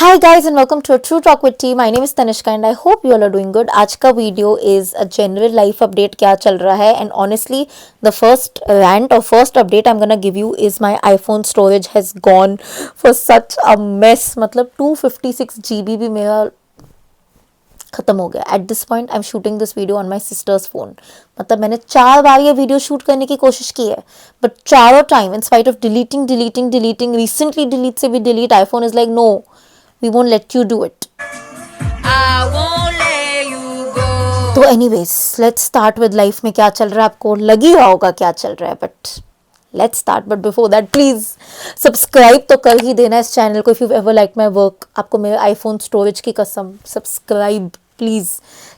Hi guys and welcome to a True Talk with Tea. My name is Tanishka and I hope you all are doing good. आज का video is a general life update क्या चल रहा है and honestly the first rant or first update I'm gonna give you is my iPhone storage has gone for such a mess. मतलब 256 GB भी मेरा ख़त्म हो गया. At this point I'm shooting this video on my sister's phone. मतलब मैंने 4 बार ये video shoot करने की कोशिश की है बट चारों time in spite of deleting recently delete से भी delete iPhone is like no, we won't let you do it. I won't let you go. तो anyways, let's start with life में क्या चल रहा है. आपको लग ही रहा होगा क्या चल रहा है but let's start. But before that please subscribe तो कर ही देना इस चैनल को. If you've ever liked my work, आपको मेरे iPhone storage की कसम subscribe please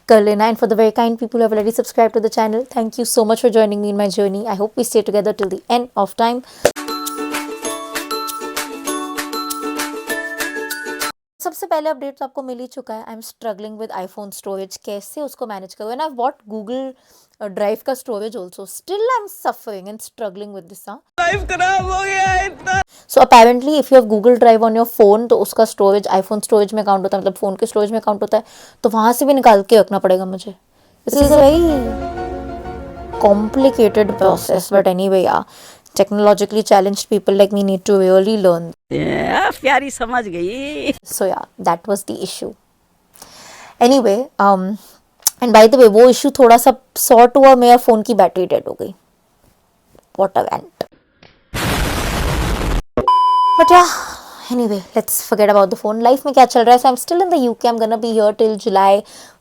कर लेना. And for the very kind people who have already subscribed to the channel, thank you so much for joining me in my journey. I hope we stay together till the end of time. सबसे पहले update तो आपको मिल ही चुका है. I am struggling with iPhone storage. कैसे उसको manage करूँ. And I bought Google drive का storage also. Still I am suffering and struggling with this. Life खराब हो गया है इतना. So apparently if you have Google drive on your phone तो उसका स्टोरेज आईफोन स्टोरेज में काउंट होता है. मतलब फ़ोन के स्टोरेज में काउंट होता है. तो वहाँ से भी निकाल के रखना पड़ेगा मुझे. This is a very complicated process but anyway या technologically challenged people like me need to really learn. प्यारी समझ गई. So yeah, that was the issue. Anyway, and by the way, वो issue थोड़ा सा sort हुआ. मेरा फ़ोन की बैटरी डेड हो गई. What a rant. But yeah, anyway, let's forget about the phone. Life में क्या चल रहा है. So I'm still in the UK. I'm gonna be here till July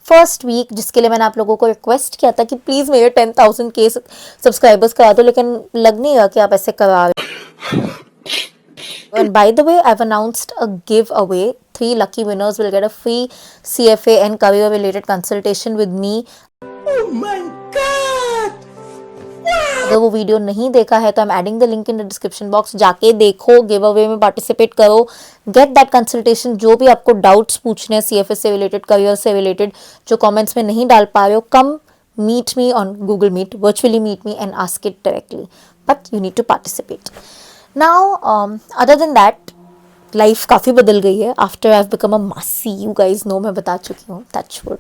first week, जिसके लिए मैंने आप लोगों को रिक्वेस्ट किया था कि प्लीज़ मेरे 10,000 के सब्सक्राइबर्स करा दो, लेकिन लग नहीं रहा कि आप ऐसे करा रहे. And by the way, I've announced a giveaway. 3 lucky winners will get a free CFA and career related consultation with me. Oh my God! अगर वो वीडियो नहीं देखा है तो I am adding the link in the description box. जाके देखो, give away में participate करो, गेट दैट कंसल्टेशन. जो भी आपको डाउट्स पूछने हैं CFS से रिलेटेड, करियर से रिलेटेड, जो कमेंट्स में नहीं डाल पा रहे हो, come meet me on Google meet, virtually meet me and ask it directly. But you need to participate. Now other than that life काफ़ी बदल गई है after I have become a मासी. यू गाइज नो, मैं बता चुकी हूँ. Touch wood.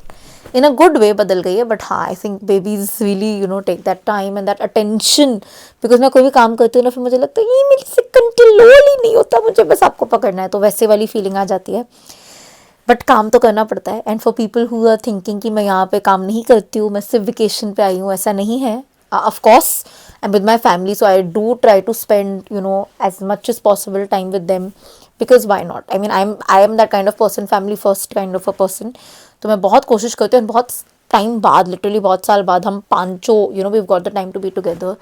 In a good way बदल गई है. बट हाँ, I think babies really take that time and that attention. Because मैं कोई भी काम करती हूँ ना, फिर मुझे लगता है ये मेरे से कंट्रोल ही नहीं होता, मुझे बस आपको पकड़ना है. तो वैसे वाली फीलिंग आ जाती है. बट काम तो करना पड़ता है. And for people who are thinking कि मैं यहाँ पे काम नहीं करती हूँ, मैं सिर्फ वेकेशन पे आई हूँ, ऐसा नहीं है. Of course I am with my family, so I do try to spend as much as possible time with them. Because why not. I mean I am that kind of person, family first kind of a person. तो मैं बहुत कोशिश करती हूँ. बहुत time बाद, literally बहुत साल बाद, हम पांचों we got the time to be together.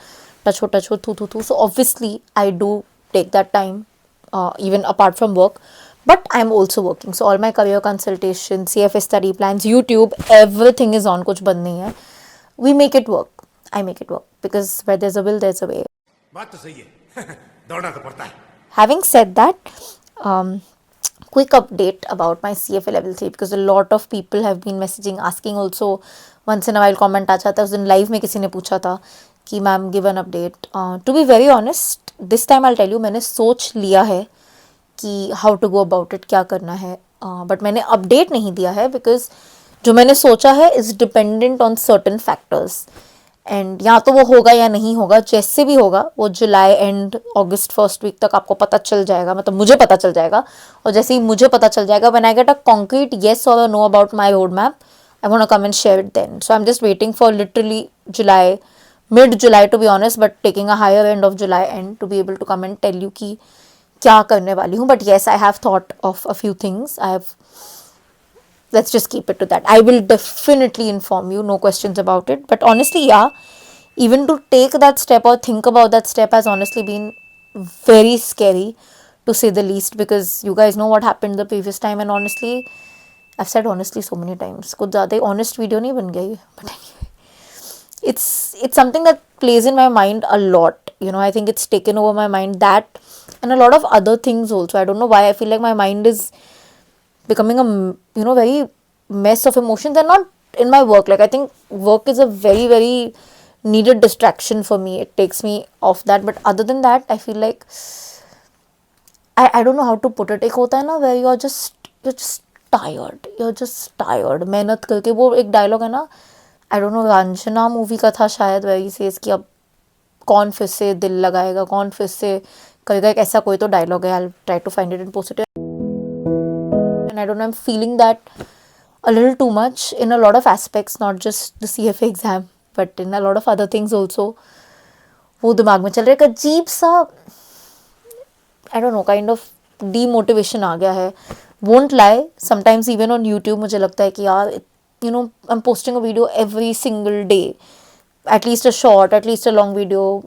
Touch हो थू. So obviously I do take that time, even apart from work. But I'm also working. So all my career consultation, CFA study plans, YouTube, everything is on. कुछ बंद नहीं है. We make it work. I make it work. Because where there's a will, there's a way. बात तो सही है. दौड़ना तो पड़ता है. Having said that, quick update about my CFA level 3 because a lot of people have been messaging, asking also. Once in a while comment आ जाता है. उस दिन लाइव में किसी ने पूछा था कि ma'am give an update. To be very honest, this time I tell you, मैंने सोच लिया है कि how to go about it, क्या करना है. बट मैंने अपडेट नहीं दिया है बिकॉज जो मैंने सोचा है is dependent on certain factors. And या तो वो होगा या नहीं होगा. जैसे भी होगा वो जुलाई एंड अगस्त फर्स्ट वीक तक आपको पता चल जाएगा. मतलब मुझे पता चल जाएगा. और जैसे ही मुझे पता चल जाएगा, when I get a concrete yes और no about my road map, I want to come and share it then. So I am just waiting for literally July, mid-July to be honest, but taking a higher end of July end to be able to come and tell you कि क्या करने वाली हूँ. But yes, I have thought of a few things. Let's just keep it to that. I will definitely inform you, no questions about it. But honestly, yeah, even to take that step or think about that step has honestly been very scary, to say the least, because you guys know what happened the previous time. And honestly, I've said honestly so many times. कुछ ज़्यादा ही honest video नहीं बन गई. But anyway, it's something that plays in my mind a lot. I think it's taken over my mind, that and a lot of other things also. I don't know why I feel like my mind is becoming a very mess of emotions, and not in my work. Like, I think work is a very very needed distraction for me. It takes me off that, but other than that I feel like I don't know how to put it. एक होता है ना where you are just you're just tired मेहनत करके. वो एक dialogue है ना, आई डोंट नो, रंजना मूवी का था शायद, वही से इसकी, अब कौन फिर से दिल लगाएगा, कौन फिर से करेगा, एक ऐसा कोई तो डायलॉग है. I try to find it and post it. And I don't know, I am feeling that a little too much in a lot of aspects, not just the CFA exam, but in a lot of other things also. वो दिमाग में चल रहा है. एक अजीब सा, I don't know, kind of demotivation आ गया है. Won't lie, sometimes even on YouTube मुझे लगता है कि यार, you know, I am posting a video every single day, at least a short, at least a long video.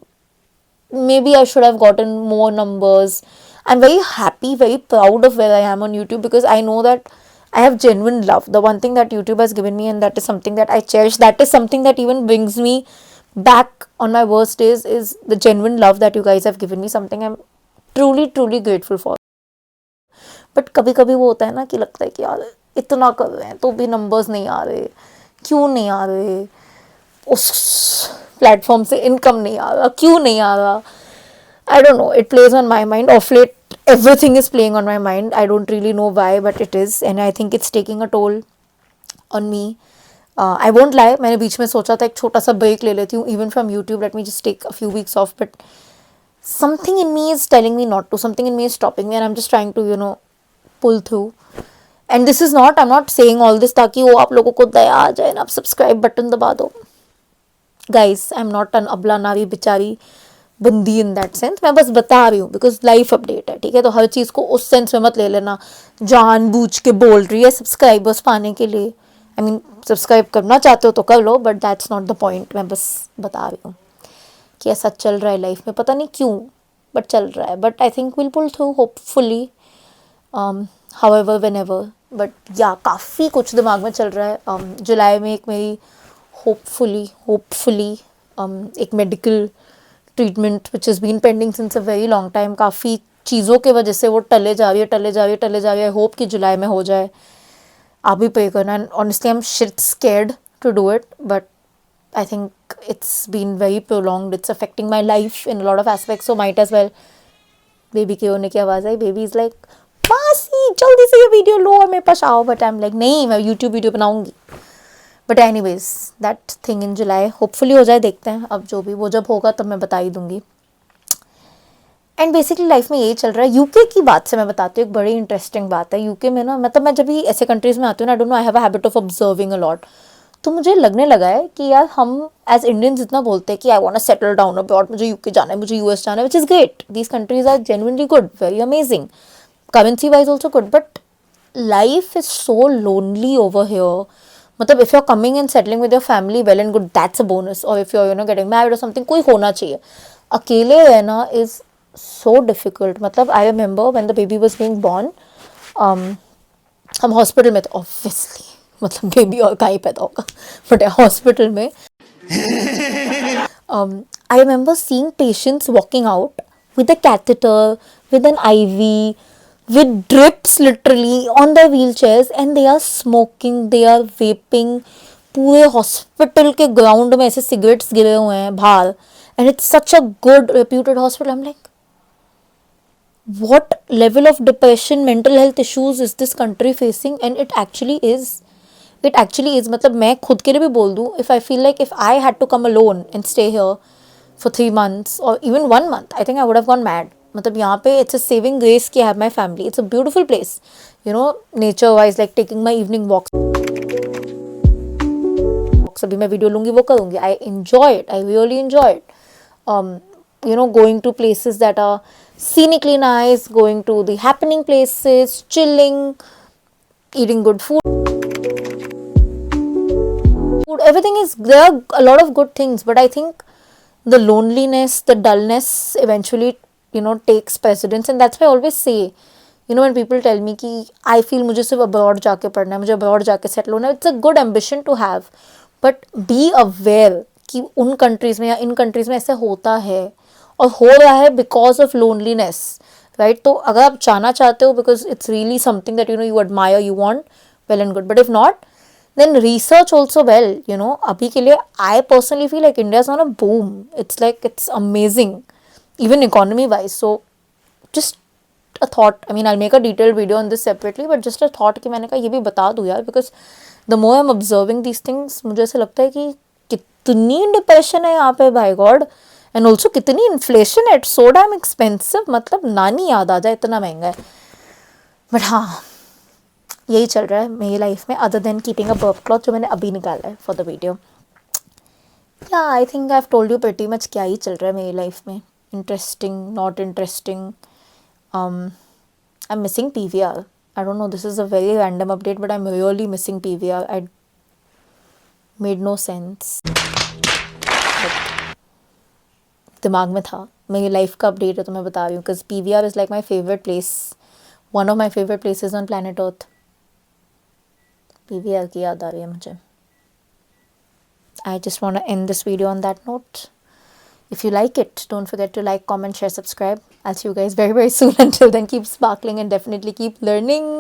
Maybe I should have gotten more numbers. I'm very happy, very proud of where I am on YouTube, because I know that I have genuine love. The one thing that YouTube has given me, and that is something that I cherish, that is something that even brings me back on my worst days, is the genuine love that you guys have given me. Something I'm truly, truly grateful for. But कभी कभी वो होता है ना कि लगता है कि यार, इतना कर रहे हैं तो भी नंबर्स नहीं आ रहे, क्यों नहीं आ रहे, उस प्लेटफॉर्म से इनकम नहीं आ रहा, क्यों नहीं आ रहा. I don't know, it plays on my mind. Of late, everything is playing on my mind. I don't really know why, but it is. And I think it's taking a toll on me. I won't lie, मैंने बीच में सोचा था एक छोटा सा break ले लेती हूँ, even from YouTube, let me just take a few weeks off. But something in me is telling me not to. Something in me is stopping me, and I'm just trying to, you know, pull through. And this is not, I'm not saying all this ताकि वो आप लोगों को दया आ जाए ना, आप subscribe button दबा दो. Guys, I'm not an अबला नारी बेचारी बंदी इन दैट सेंस. मैं बस बता रही हूँ बिकॉज लाइफ अपडेट है, ठीक है. तो हर चीज़ को उस सेंस में मत ले लेना, जानबूझ के बोल रही है सब्सक्राइबर्स पाने के लिए. आई मीन, सब्सक्राइब करना चाहते हो तो कर लो, but that's not the point. मैं बस बता रही हूँ कि ऐसा चल रहा है लाइफ में, पता नहीं क्यों, बट चल रहा है. But I think will pull through hopefully, however whenever. But yeah, काफ़ी कुछ दिमाग में चल रहा है. जुलाई में एक मेरी होपफुली एक medical treatment which is been pending since a very long time. काफ़ी चीज़ों के वजह से वो टले जा रही है. आई होप कि जुलाई में हो जाए. आप भी पे करना. And honestly I am shit scared to do it, but I think it's been very prolonged. It's affecting my life in lot of aspects, so might as well. Baby के होने की आवाज़ आई. बेबी इज़ लाइक, मासी जल्दी से ये video लो और मेरे पास आओ. बट आई एम लाइक, नहीं, मैं यूट्यूब वीडियो बनाऊंगी. But anyways, that thing in July hopefully हो जाए. देखते हैं, अब जो भी वो जब होगा तब मैं बता ही दूंगी. एंड बेसिकली लाइफ में यही चल रहा है. यूके की बात से मैं बताती हूँ, एक बड़ी इंटरेस्टिंग बात है. यूके में ना, मतलब मैं जब भी ऐसे कंट्रीज़ में आती हूँ ना, आई don't know, I have a habit of observing a lot. तो मुझे लगने लगा है कि यार, हम एज इंडियंस इतना बोलते हैं कि I want to settle down abroad, मुझे यूके जाना है, मुझे यूएस जाना है, which is great. These countries are genuinely good, very amazing, currency wise also good. But life is so lonely over here. मतलब if you are coming and settling with your family, well and good, that's a bonus. और if you are, you know, getting married और something, कोई होना चाहिए. अकेले रहना is so difficult. मतलब I remember when the baby was being born, हम hospital में थे ऑब्वियसली, मतलब बेबी और कहीं पैदा होगा, बट हॉस्पिटल में I remember seeing patients walking out with a catheter, with an IV, with drips literally on their wheelchairs, and they are smoking, they are vaping. पूरे हॉस्पिटल के ग्राउंड में ऐसे सिगरेट्स गिरे हुए हैं बाहर. And it's such a good reputed hospital. I am like, what level of depression, mental health issues is this country facing? And it actually is. It actually is. मतलब मैं खुद के लिए भी बोल दूँ, if I feel like if I had to come alone and stay here for 3 months or even 1 month, I think I would have gone mad. मतलब यहाँ पे it's a saving grace कि I have my family. It's a beautiful place, you know, nature wise, like taking my evening walks. अभी मैं video लूँगी, वो करूँगी. I enjoy it. I really enjoy it. You know, going to places that are scenically nice, going to the happening places, chilling, eating good food. Everything is, there are a lot of good things, but I think the loneliness, the dullness eventually, you know, takes precedence. And that's why I always say, you know, when people tell me कि I feel मुझे सिर्फ abroad जाके पढ़ना है, मुझे abroad जाके settle होना है, it's a good ambition to have, but be aware कि उन countries में या इन countries में ऐसे होता है और हो रहा है because of loneliness, right? तो अगर आप जाना चाहते हो because it's really something that, you know, you admire, you want, well and good. But if not, then research also well, you know. अभी के लिए I personally feel like India is on a boom. It's like, it's amazing, even economy wise. So just a thought, I mean I make a detailed video on this separately, but just a thought कि मैंने कहा ये भी बता दूँ यार, because the more I am observing these things, मुझे ऐसा लगता है कि कितनी डिप्रेशन है यहाँ पे, बाय गॉड. एंड ऑल्सो कितनी इन्फ्लेशन है, इट्स सो डैम एक्सपेंसिव, मतलब नानी याद आ जाए, इतना महंगा है. बट हाँ, यही चल रहा है मेरी लाइफ में, other than keeping a burp cloth जो मैंने अभी निकाला है फॉर द वीडियो. या I think I have told you pretty much क्या ही चल रहा है मेरी लाइफ में. Interesting, not interesting. I'm missing PVR. I don't know, this is a very random update, but I'm really missing PVR. I made no sense. दिमाग में था, मेरी लाइफ का अपडेट है तो मैं बता रही हूँ, because PVR is like my favourite place, one of my favourite places on planet earth. PVR की याद आ रही है मुझे. I just want to end this video on that note. If you like it, don't forget to like, comment, share, subscribe. I'll see you guys very, very soon. Until then, keep sparkling and definitely keep learning.